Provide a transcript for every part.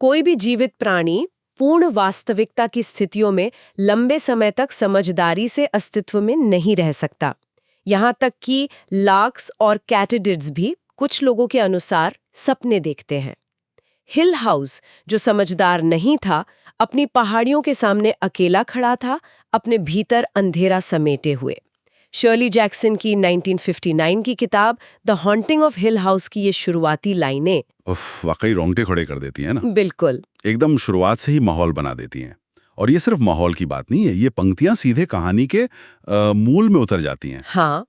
कोई भी जीवित प्राणी पूर्ण वास्तविकता की स्थितियों में लंबे समय तक समझदारी से अस्तित्व में नहीं रह सकता। यहाँ तक कि लार्क्स और कैटिडिड्स भी कुछ लोगों के अनुसार सपने देखते हैं। हिल हाउस, जो समझदार नहीं था, अपनी पहाड़ियों के सामने अकेला खड़ा था, अपने भीतर अंधेरा समेटे हुए। शर्ली जैक्सन की 1959 की किताब the Haunting of Hill house की ये शुरुआती लाइनें वाकई रोंगटे खड़े कर देती हैं ना। बिल्कुल एकदम शुरुआत से ही माहौल बना देती हैं। और ये सिर्फ माहौल की बात नहीं है, ये पंक्तियां सीधे कहानी के मूल में उतर जाती हैं। हाँ,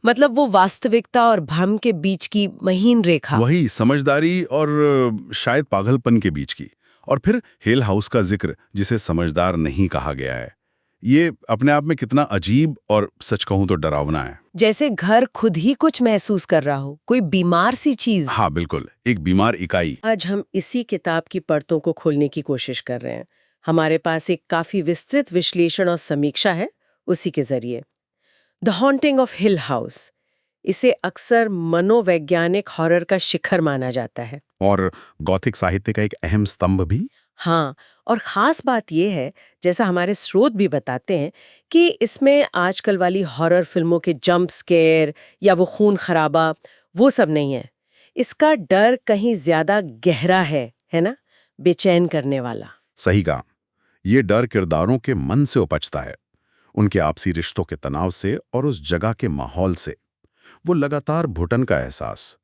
मतलब वो वास्तविकता और भ्रम के बीच की महीन रेखा। वही समझदारी और शायद पागलपन के बीच की। और फिर हिल हाउस का जिक्र, जिसे समझदार नहीं कहा गया है, ये अपने आप में कितना अजीब और सच कहूं तो डरावना है। जैसे घर खुद ही कुछ महसूस कर रहा हो, कोई बीमार सी चीज। हाँ बिल्कुल, एक बीमार इकाई। आज हम इसी किताब की परतों को खोलने की कोशिश कर रहे हैं। हमारे पास एक काफी विस्तृत विश्लेषण और समीक्षा है उसी के जरिए। The Haunting of Hill house, इसे अक्सर मनोवैज्ञानिक हॉरर का शिखर माना जाता है और गॉथिक साहित्य का एक अहम स्तंभ भी। हाँ, और ख़ास बात यह है, जैसा हमारे स्रोत भी बताते हैं, कि इसमें आजकल वाली हॉरर फिल्मों के जंप स्केयर या वो खून खराबा, वो सब नहीं है। इसका डर कहीं ज़्यादा गहरा है ना, बेचैन करने वाला। सही कहा, ये डर किरदारों के मन से उपजता है, उनके आपसी रिश्तों के तनाव से और उस जगह के माहौल से। वो लगातार घुटन का एहसास।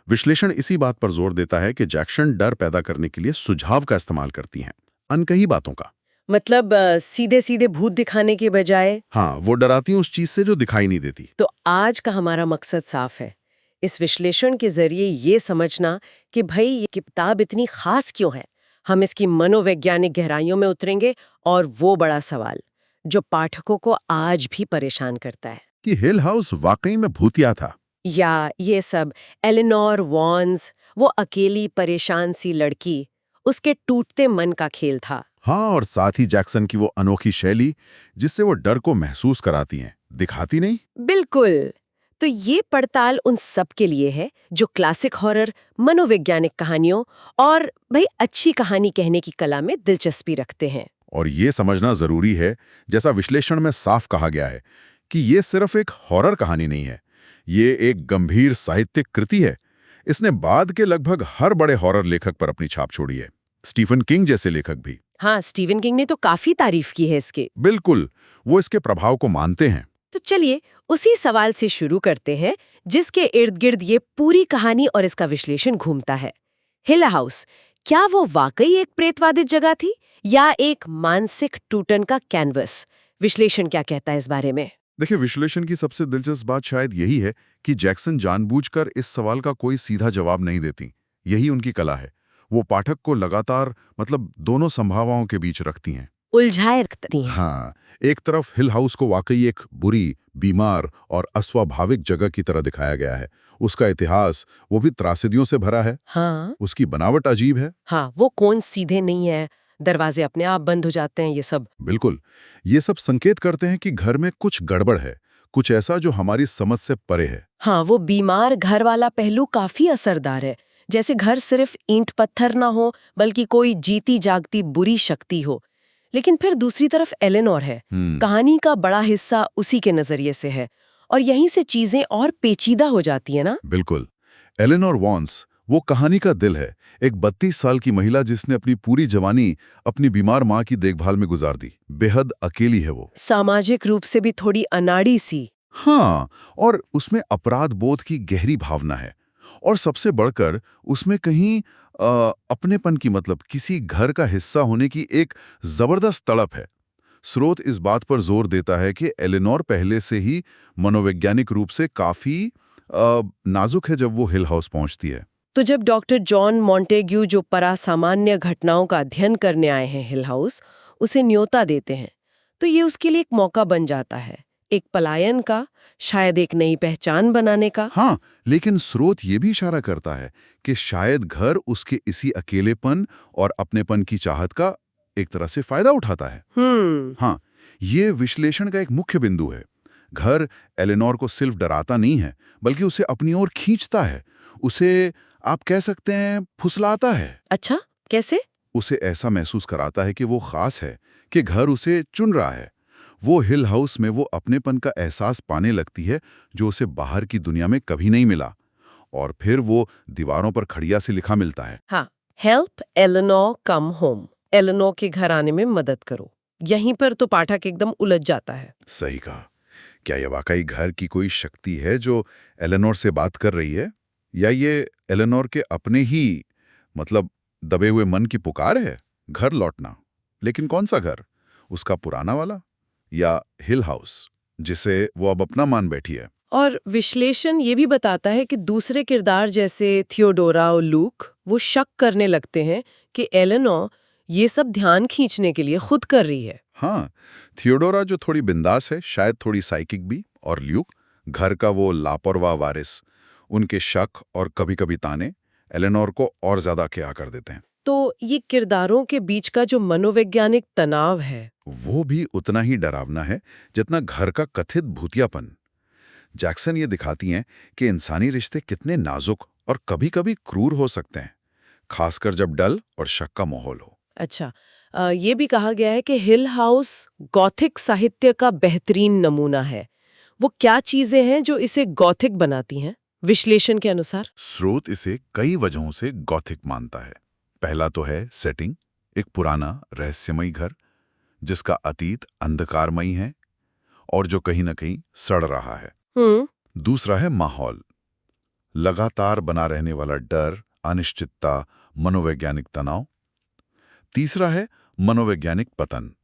विश्लेषण इसी बात पर जोर देता है कि जैक्सन डर पैदा करने के लिए सुझाव का इस्तेमाल करती हैं, अनकही बातों का। मतलब सीधे सीधे भूत दिखाने के बजाय। हाँ, वो डराती हैं उस चीज से जो दिखाई नहीं देती। तो आज का हमारा मकसद साफ है, इस विश्लेषण के जरिए ये समझना कि भाई ये किताब इतनी खास क्यों है। हम इसकी मनोवैज्ञानिक गहराइयों में उतरेंगे और वो बड़ा सवाल जो पाठकों को आज भी परेशान करता है कि हिल हाउस वाकई में भूतिया था, या ये सब एलेनोर वॉन्स, वो अकेली परेशान सी लड़की, उसके टूटते मन का खेल था। हाँ, और साथ ही जैक्सन की वो अनोखी शैली जिससे वो डर को महसूस कराती हैं, दिखाती नहीं। बिल्कुल। तो ये पड़ताल उन सब के लिए है जो क्लासिक हॉरर, मनोवैज्ञानिक कहानियों और भाई अच्छी कहानी कहने की कला में दिलचस्पी रखते हैं। और ये समझना जरूरी है, जैसा विश्लेषण में साफ कहा गया है, कि ये सिर्फ एक हॉरर कहानी नहीं है, ये एक गंभीर साहित्यिक कृति है। इसने बाद के लगभग हर बड़े हॉरर लेखक पर अपनी छाप छोड़ी है, स्टीफन किंग जैसे लेखक भी। हाँ, स्टीवन किंग ने तो काफी तारीफ की है इसके। बिल्कुल, वो इसके प्रभाव को मानते हैं। तो चलिए उसी सवाल से शुरू करते हैं जिसके इर्द गिर्द ये पूरी कहानी और इसका विश्लेषण घूमता है। हिल हाउस, क्या वो वाकई एक प्रेतवादित जगह थी या एक मानसिक टूटन का कैनवस? विश्लेषण क्या कहता है इस बारे में? देखिए, विश्लेषण की सबसे दिलचस्प बात शायद यही है कि जैक्सन जानबूझकर इस सवाल का कोई सीधा जवाब नहीं देती। यही उनकी कला है। वो पाठक को लगातार दोनों संभावनाओं के बीच रखती हैं, उलझाए रखती हैं। हाँ, एक तरफ हिल हाउस को वाकई एक बुरी, बीमार और अस्वाभाविक जगह की तरह दिखाया गया है। उसका इतिहास वो भी त्रासदियों से भरा है। हाँ, उसकी बनावट अजीब है। हाँ, वो कौन सीधे नहीं है, दरवाजे अपने आप बंद हो जाते हैं, ये सब। बिल्कुल, ये सब संकेत करते हैं कि घर में कुछ गड़बड़ है, कुछ ऐसा जो हमारी समझ से परे है। हाँ, वो बीमार घर वाला पहलू काफी असरदार है, जैसे घर सिर्फ ईंट पत्थर ना हो बल्कि कोई जीती जागती बुरी शक्ति हो। लेकिन फिर दूसरी तरफ एलेनोर है, कहानी का बड़ा हिस्सा उसी के नजरिए से है और यहीं से चीजें और पेचीदा हो जाती है ना। बिल्कुल, एलेनोर वॉन्स वो कहानी का दिल है, एक 32 साल की महिला जिसने अपनी पूरी जवानी अपनी बीमार माँ की देखभाल में गुजार दी। बेहद अकेली है वो, सामाजिक रूप से भी थोड़ी अनाड़ी सी। हाँ, और उसमें अपराध बोध की गहरी भावना है, और सबसे बढ़कर उसमें कहीं अपनेपन की, किसी घर का हिस्सा होने की एक जबरदस्त तड़प है। स्रोत इस बात पर जोर देता है कि एलेनोर पहले से ही मनोवैज्ञानिक रूप से काफी नाजुक है जब वो हिल हाउस पहुंचती है। तो जब डॉक्टर जॉन मॉन्टेग्यू, जो परासामान्य घटनाओं का अध्ययन करने आए हैं हिल हाउस, उसे न्योता देते हैं, तो ये उसके लिए एक मौका बन जाता है, एक पलायन का, शायद एक नई पहचान बनाने का। हाँ, लेकिन स्रोत ये भी इशारा करता है कि शायद घर उसके इसी अकेलेपन और अपनेपन की चाहत का एक तरह से फायदा उठाता है। हाँ, ये विश्लेषण का एक मुख्य बिंदु है। घर एलेनोर को सिर्फ डराता नहीं है, बल्कि उसे अपनी ओर खींचता है, उसे आप कह सकते हैं फुसलाता है। अच्छा, कैसे? उसे ऐसा महसूस कराता है कि वो खास है, कि घर उसे चुन रहा है। वो हिल हाउस में वो अपनेपन का एहसास पाने लगती है जो उसे बाहर की दुनिया में कभी नहीं मिला। और फिर वो दीवारों पर खड़िया से लिखा मिलता है। हाँ, help Eleanor come home, Eleanor के घर आने में मदद करो। यहीं पर तो पाठक एकदम उलझ जाता है। सही कहा। क्या ये वाकई घर की कोई शक्ति है जो एलेनोर से बात कर रही है, या ये एलेनोर के अपने ही मतलब दबे हुए मन की पुकार है? घर लौटना, लेकिन कौन सा घर? उसका पुराना वाला, या हिल हाउस जिसे वो अब अपना मान बैठी है? और विश्लेषण ये भी बताता है कि दूसरे किरदार जैसे थियोडोरा और लूक वो शक करने लगते हैं कि एलेनोर ये सब ध्यान खींचने के लिए खुद कर रही है। हाँ, थियोडोरा जो थोड़ी बिंदास है, शायद थोड़ी साइकिक भी, और ल्यूक घर का वो लापरवाह वारिस। उनके शक और कभी-कभी ताने एलेनोर को और ज्यादा अकेहा कर देते हैं। तो ये किरदारों के बीच का जो मनोवैज्ञानिक तनाव है, वो भी उतना ही डरावना है जितना घर का कथित भूतियापन। जैक्सन ये दिखाती हैं कि इंसानी रिश्ते कितने नाजुक और कभी-कभी क्रूर हो सकते हैं, खासकर जब डल और शक का माहौल हो। अच्छा, ये भी कहा गया है कि हिल हाउस गॉथिक साहित्य का बेहतरीन नमूना है। वो क्या चीजें हैं जो इसे गॉथिक बनाती हैं विश्लेषण के अनुसार? स्रोत इसे कई वजहों से गॉथिक मानता है। पहला तो है सेटिंग, एक पुराना रहस्यमयी घर जिसका अतीत अंधकारमयी है और जो कहीं न कहीं सड़ रहा है। हम्म। दूसरा है माहौल, लगातार बना रहने वाला डर, अनिश्चितता, मनोवैज्ञानिक तनाव। तीसरा है मनोवैज्ञानिक पतन,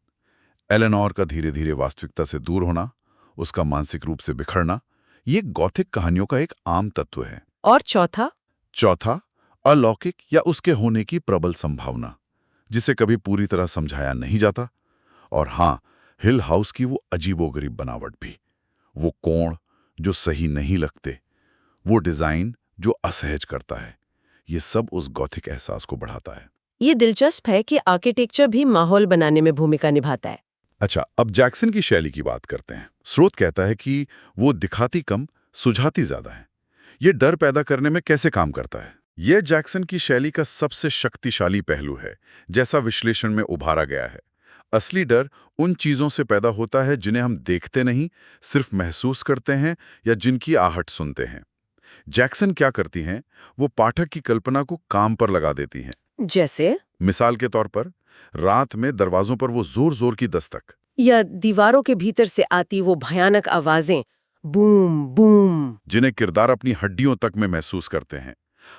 एलेनोर का धीरे धीरे वास्तविकता से दूर होना, उसका मानसिक रूप से बिखरना। ये गॉथिक कहानियों का एक आम तत्व है। और चौथा? चौथा, अलौकिक या उसके होने की प्रबल संभावना, जिसे कभी पूरी तरह समझाया नहीं जाता। और हाँ, हिल हाउस की वो अजीबोगरीब बनावट भी, वो कोण जो सही नहीं लगते, वो डिजाइन जो असहज करता है, ये सब उस गॉथिक एहसास को बढ़ाता है। ये दिलचस्प है कि आर्किटेक्चर भी माहौल बनाने में भूमिका निभाता है। अच्छा, अब जैक्सन की शैली की बात करते हैं। स्रोत कहता है कि वो दिखाती कम, सुझाती ज्यादा है। ये डर पैदा करने में कैसे काम करता है? यह जैक्सन की शैली का सबसे शक्तिशाली पहलू है, जैसा विश्लेषण में उभारा गया है। असली डर उन चीजों से पैदा होता है जिन्हें हम देखते नहीं, सिर्फ महसूस करते हैं या जिनकी आहट सुनते हैं। जैक्सन क्या करती हैं? वो पाठक की कल्पना को काम पर लगा देती हैं। जैसे? मिसाल के तौर पर, रात में दरवाजों पर वो जोर जोर की दस्तक, या दीवारों के भीतर से आती वो भयानक आवाजें, बूम बूम, जिन्हें किरदार अपनी हड्डियों तक में महसूस करते हैं।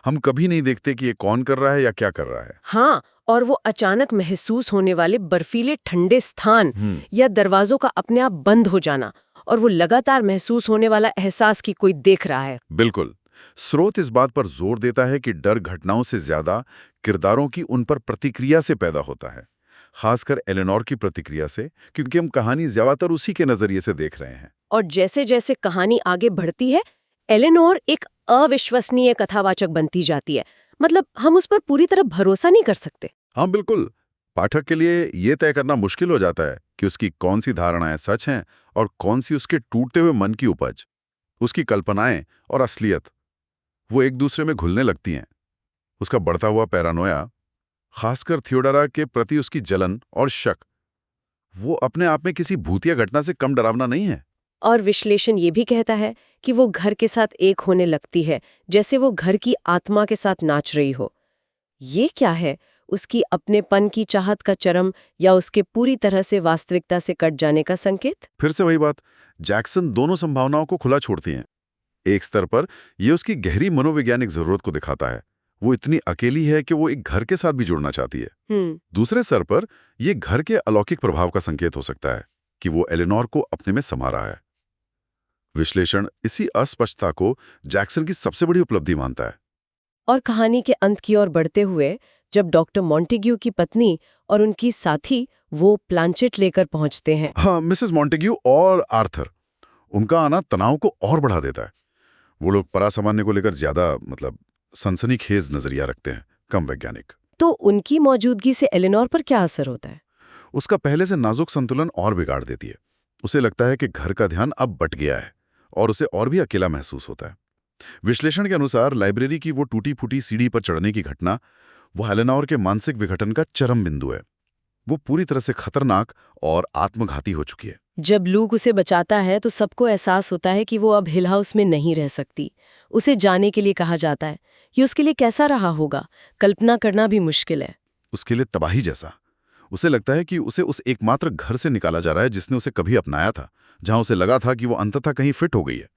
हम कभी नहीं देखते कि ये कौन कर रहा है या क्या कर रहा है। हाँ, और वो अचानक महसूस होने वाले बर्फीले ठंडे स्थान या दरवाजों का अपने आप बंद हो जाना, और वो लगातार महसूस होने वाला एहसास कि कोई देख रहा है। बिल्कुल। स्रोत इस बात पर जोर देता है कि डर घटनाओं से ज्यादा किरदारों की उन पर प्रतिक्रिया से पैदा होता है, खासकर एलेनोर की प्रतिक्रिया से, क्योंकि हम कहानी ज्यादातर उसी के नजरिए से देख रहे हैं। और जैसे जैसे कहानी आगे बढ़ती है, एलेनोर एक अविश्वसनीय कथावाचक बनती जाती है। मतलब हम उस पर पूरी तरह भरोसा नहीं कर सकते। हाँ बिल्कुल, पाठक के लिए ये तय करना मुश्किल हो जाता है कि उसकी कौन सी धारणाएं सच हैं और कौन सी उसके टूटते हुए मन की उपज। उसकी कल्पनाएं और असलियत वो एक दूसरे में घुलने लगती हैं। उसका बढ़ता हुआ पैरानोया, खासकर थियोडोरा के प्रति उसकी जलन और शक, वो अपने आप में किसी भूतिया घटना से कम डरावना नहीं है। और विश्लेषण ये भी कहता है कि वो घर के साथ एक होने लगती है, जैसे वो घर की आत्मा के साथ नाच रही हो। ये क्या है? उसकी अपनेपन की चाहत का चरम, या उसके पूरी तरह से वास्तविकता से कट जाने का संकेत? फिर से वही बात, जैक्सन दोनों संभावनाओं को खुला छोड़ती हैं। एक स्तर पर यह उसकी गहरी मनोवैज्ञानिक जरूरत को दिखाता है। वो इतनी अकेली है कि वो एक घर के साथ भी जुड़ना चाहती है। दूसरे स्तर पर यह घर के अलौकिक प्रभाव का संकेत हो सकता है कि वो एलेनोर को अपने में समा रहा है। विश्लेषण इसी अस्पष्टता को जैक्सन की सबसे बड़ी उपलब्धि मानता है। और कहानी के अंत की ओर बढ़ते हुए, जब डॉक्टर मॉन्टेग्यू की पत्नी और उनकी साथी वो प्लांचेट लेकर पहुंचते हैं। हाँ, मिसेस मॉन्टेग्यू और आर्थर, उनका आना तनाव को और बढ़ा देता है। वो लोग परासामान्य को लेकर ज्यादा सनसनीखेज नजरिया रखते हैं, कम वैज्ञानिक। तो उनकी मौजूदगी से एलेनोर पर क्या असर होता है? उसका पहले से नाजुक संतुलन और बिगाड़ देती है। उसे लगता है कि घर का ध्यान अब बट गया है और उसे और भी अकेला महसूस होता है। विश्लेषण के अनुसार लाइब्रेरी की वो टूटी फूटी सीढ़ी पर चढ़ने की घटना वो एलेनोर के मानसिक विघटन का चरम बिंदु है। वो पूरी तरह से खतरनाक और आत्मघाती हो चुकी है। जब लूक उसे बचाता है तो सबको एहसास होता है कि वो अब हिल हाउस में नहीं रह सकती। उसे जाने के लिए कहा जाता है। ये उसके लिए कैसा रहा होगा, कल्पना करना भी मुश्किल है। उसके लिए तबाही जैसा। उसे लगता है कि उसे उस एकमात्र घर से निकाला जा रहा है जिसने उसे कभी अपनाया था, जहां उसे लगा था कि वो अंततः कहीं फिट हो गई है।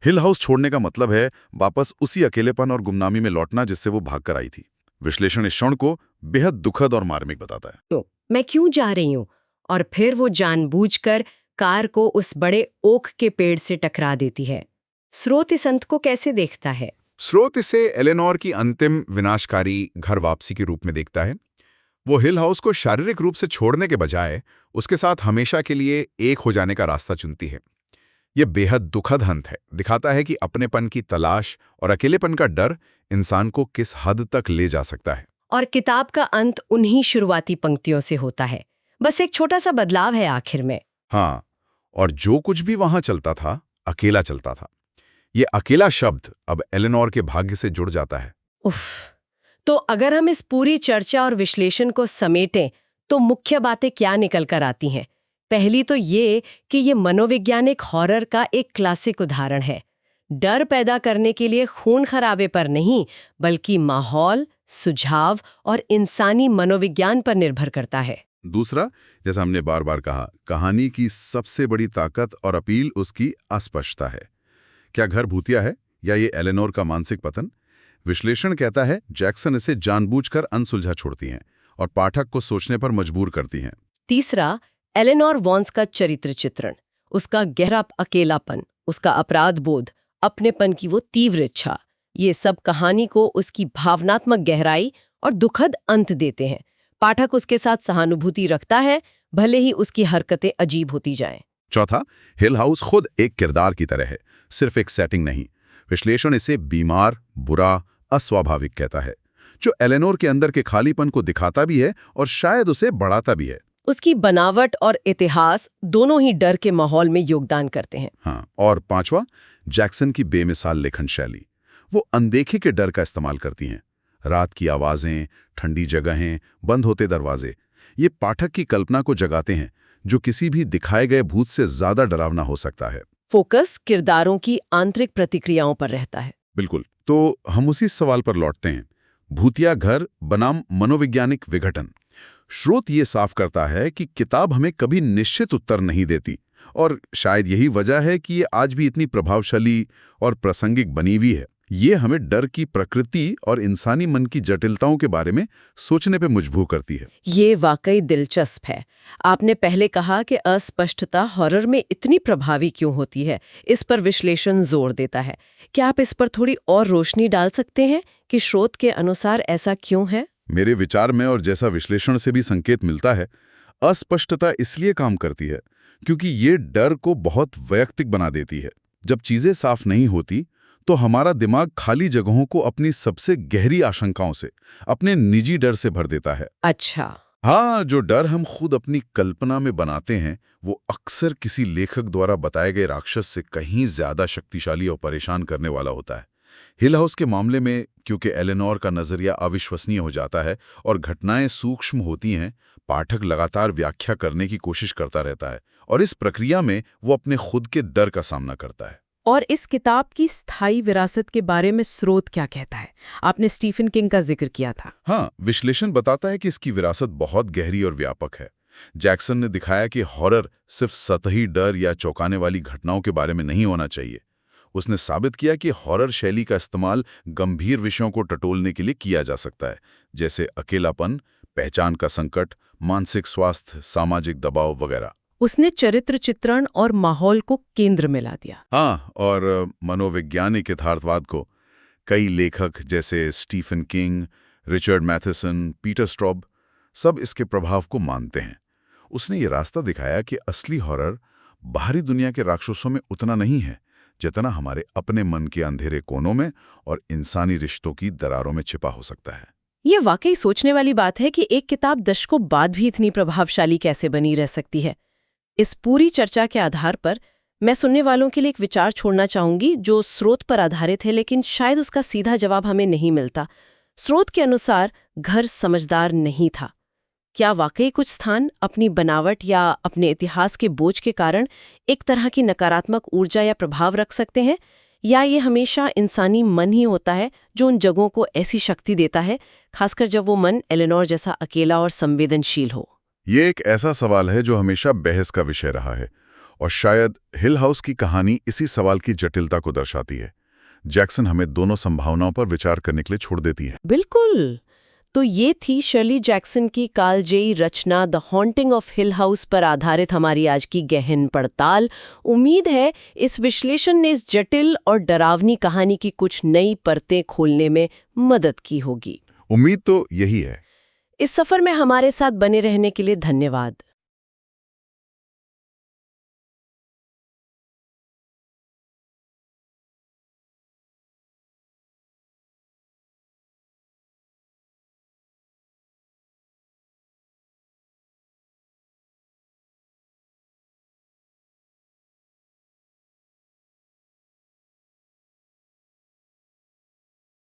हिल हाउस छोड़ने का मतलब है वापस उसी अकेलेपन और गुमनामी में लौटना जिससे वो भाग कर आई थी। विश्लेषण इस क्षण को बेहद दुखद और मार्मिक बताता है। तो मैं क्यों जा रही हूँ? और फिर वो जानबूझकर कार को उस बड़े ओक के पेड़ से टकरा देती है। स्रोत इस अंत को कैसे देखता है? स्रोत इसे एलेनोर की अंतिम विनाशकारी घर वापसी के रूप में देखता है। वो हिल हाउस को शारीरिक रूप से छोड़ने के बजाय उसके साथ हमेशा के लिए एक हो जाने का रास्ता चुनती है। ये बेहद दुखद अंत है, दिखाता है कि अपनेपन की तलाश और अकेलेपन का डर इंसान को किस हद तक ले जा सकता है। और किताब का अंत उन्हीं शुरुआती पंक्तियों से होता है। बस एक छोटा सा बदलाव है आखिर में। हाँ, और जो कुछ भी वहां चलता था, अकेला चलता था। ये अकेला शब्द अब एलेनोर के भाग्य से जुड़ जाता है। उफ। तो अगर हम इस पूरी चर्चा और विश्लेषण को समेटें तो मुख्य बातें क्या निकल कर आती हैं? पहली तो ये कि ये मनोवैज्ञानिक हॉरर का एक क्लासिक उदाहरण है। डर पैदा करने के लिए खून खराबे पर नहीं, बल्कि माहौल, सुझाव और इंसानी मनोविज्ञान पर निर्भर करता है। दूसरा, जैसा हमने बार बार कहा, कहानी की सबसे बड़ी ताकत और अपील उसकी अस्पष्टता है। क्या घर भूतिया है या ये एलेनोर का मानसिक पतन? विश्लेषण कहता है जैक्सन इसे जानबूझकर अनसुलझा छोड़ती हैं और पाठक को सोचने पर मजबूर करती हैं। तीसरा, एलेनोर वॉन्स का चरित्र चित्रण, उसका गहरा अकेलापन, उसका अपराध बोध, अपनेपन की वो तीव्र इच्छा, ये सब कहानी को उसकी भावनात्मक गहराई और दुखद अंत देते हैं। पाठक उसके साथ सहानुभूति रखता है, भले ही उसकी हरकतें अजीब होती जाएं। चौथा, हिल हाउस खुद एक किरदार की तरह है, सिर्फ एक सेटिंग नहीं। विश्लेषण इसे बीमार, बुरा, अस्वाभाविक कहता है, जो एलेनोर के अंदर के खालीपन को दिखाता भी है और शायद उसे बढ़ाता भी है। उसकी बनावट और इतिहास दोनों ही डर के माहौल में योगदान करते हैं। हाँ, और पांचवा, जैक्सन की बेमिसाल लेखन शैली। वो अनदेखे के डर का इस्तेमाल करती हैं। रात की आवाजें, ठंडी जगहें, बंद होते दरवाजे, ये पाठक की कल्पना को जगाते हैं, जो किसी भी दिखाए गए भूत से ज्यादा डरावना हो सकता है। फोकस किरदारों की आंतरिक प्रतिक्रियाओं पर रहता है। बिल्कुल। तो हम उसी सवाल पर लौटते हैं, भूतिया घर बनाम मनोवैज्ञानिक विघटन। स्रोत ये साफ करता है कि किताब हमें कभी निश्चित उत्तर नहीं देती, और शायद यही वजह है कि ये आज भी इतनी प्रभावशाली और प्रासंगिक बनी हुई है। ये हमें डर की प्रकृति और इंसानी मन की जटिलताओं के बारे में सोचने पे मजबूर करती है। ये वाकई दिलचस्प है। आपने पहले कहा कि अस्पष्टता हॉरर में इतनी प्रभावी क्यों होती है, इस पर विश्लेषण जोर देता है। क्या आप इस पर थोड़ी और रोशनी डाल सकते हैं कि स्रोत के अनुसार ऐसा क्यों है? मेरे विचार में, और जैसा विश्लेषण से भी संकेत मिलता है, अस्पष्टता इसलिए काम करती है क्योंकि ये डर को बहुत वैयक्तिक बना देती है। जब चीजें साफ नहीं होती तो हमारा दिमाग खाली जगहों को अपनी सबसे गहरी आशंकाओं से, अपने निजी डर से भर देता है। अच्छा। हाँ, जो डर हम खुद अपनी कल्पना में बनाते हैं वो अक्सर किसी लेखक द्वारा बताए गए राक्षस से कहीं ज्यादा शक्तिशाली और परेशान करने वाला होता है। हिल हाउस के मामले में क्योंकि एलेनोर का नजरिया अविश्वसनीय हो जाता है और घटनाएं सूक्ष्म होती हैं, पाठक लगातार व्याख्या करने की कोशिश करता रहता है, और इस प्रक्रिया में वो अपने खुद के डर का सामना करता है। और इस किताब की स्थायी विरासत के बारे में स्रोत क्या कहता है? आपने स्टीफन किंग का जिक्र किया था। हाँ, विश्लेषण बताता है कि इसकी विरासत बहुत गहरी और व्यापक है। जैक्सन ने दिखाया कि हॉरर सिर्फ सतही डर या चौंकाने वाली घटनाओं के बारे में नहीं होना चाहिए। उसने साबित किया कि हॉरर शैली का इस्तेमाल गंभीर विषयों को टटोलने के लिए किया जा सकता है, जैसे अकेलापन, पहचान का संकट, मानसिक स्वास्थ्य, सामाजिक दबाव वगैरह। उसने चरित्र चित्रण और माहौल को केंद्र में ला दिया। हाँ, और मनोवैज्ञानिक यथार्थवाद को कई लेखक जैसे Stephen King, Richard Matheson, Peter Straub सब इसके प्रभाव को मानते हैं। उसने ये रास्ता दिखाया कि असली हॉरर बाहरी दुनिया के राक्षसों में उतना नहीं है जितना हमारे अपने मन के अंधेरे कोनों में और इंसानी रिश्तों की दरारों में छिपा हो सकता है। ये वाकई सोचने वाली बात है कि एक किताब दशकों बाद भी इतनी प्रभावशाली कैसे बनी रह सकती है। इस पूरी चर्चा के आधार पर मैं सुनने वालों के लिए एक विचार छोड़ना चाहूंगी जो स्रोत पर आधारित है, लेकिन शायद उसका सीधा जवाब हमें नहीं मिलता। स्रोत के अनुसार घर समझदार नहीं था। क्या वाकई कुछ स्थान अपनी बनावट या अपने इतिहास के बोझ के कारण एक तरह की नकारात्मक ऊर्जा या प्रभाव रख सकते हैं, या ये हमेशा इंसानी मन ही होता है जो उन जगहों को ऐसी शक्ति देता है, खासकर जब वो मन एलेनोर जैसा अकेला और संवेदनशील हो? ये एक ऐसा सवाल है जो हमेशा बहस का विषय रहा है, और शायद हिल हाउस की कहानी इसी सवाल की जटिलता को दर्शाती है। जैक्सन हमें दोनों संभावनाओं पर विचार करने के लिए छोड़ देती है। बिल्कुल। तो ये थी शर्ली जैक्सन की कालजयी रचना The Haunting of Hill House पर आधारित हमारी आज की गहन पड़ताल। उम्मीद है इस विश्लेषण ने इस जटिल और डरावनी कहानी की कुछ नई परतें खोलने में मदद की होगी। उम्मीद तो यही है। इस सफर में हमारे साथ बने रहने के लिए धन्यवाद।